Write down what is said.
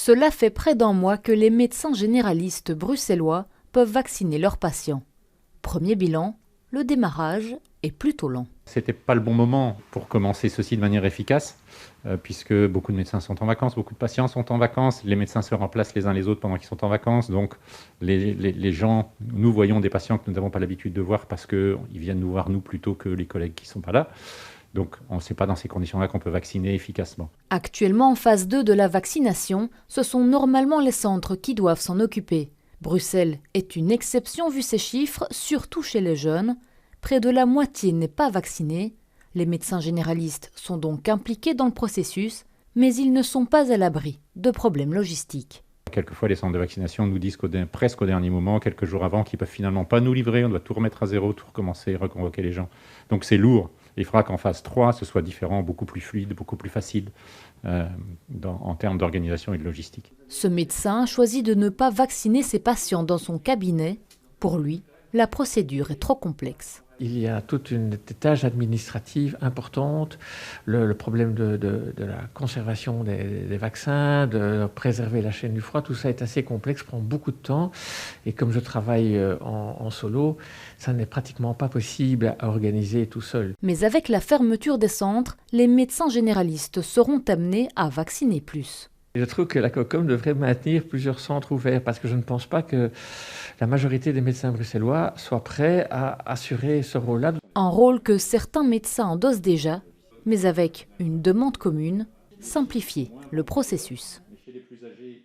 Cela fait près d'un mois que les médecins généralistes bruxellois peuvent vacciner leurs patients. Premier bilan, le démarrage est plutôt lent. C'était pas le bon moment pour commencer ceci de manière efficace, puisque beaucoup de médecins sont en vacances, beaucoup de patients sont en vacances, les médecins se remplacent les uns les autres pendant qu'ils sont en vacances, donc les gens, nous voyons des patients que nous n'avons pas l'habitude de voir parce qu'ils viennent nous voir nous plutôt que les collègues qui ne sont pas là. Donc on ne sait pas dans ces conditions-là qu'on peut vacciner efficacement. Actuellement en phase 2 de la vaccination, ce sont normalement les centres qui doivent s'en occuper. Bruxelles est une exception vu ces chiffres, surtout chez les jeunes. Près de la moitié n'est pas vaccinée. Les médecins généralistes sont donc impliqués dans le processus, mais ils ne sont pas à l'abri de problèmes logistiques. Quelquefois, les centres de vaccination nous disent presque au dernier moment, quelques jours avant, qu'ils ne peuvent finalement pas nous livrer. On doit tout remettre à zéro, tout recommencer, reconvoquer les gens. Donc c'est lourd. Il faudra qu'en phase 3, ce soit différent, beaucoup plus fluide, beaucoup plus facile en termes d'organisation et de logistique. Ce médecin choisit de ne pas vacciner ses patients dans son cabinet. Pour lui, la procédure est trop complexe. Il y a toute une tâche administrative importante, le problème de la conservation des vaccins, de préserver la chaîne du froid, tout ça est assez complexe, prend beaucoup de temps. Et comme je travaille en solo, ça n'est pratiquement pas possible à organiser tout seul. Mais avec la fermeture des centres, les médecins généralistes seront amenés à vacciner plus. Je trouve que la COCOM devrait maintenir plusieurs centres ouverts parce que je ne pense pas que la majorité des médecins bruxellois soient prêts à assurer ce rôle-là. Un rôle que certains médecins endossent déjà, mais avec une demande commune, simplifier le processus. Chez les plus âgés,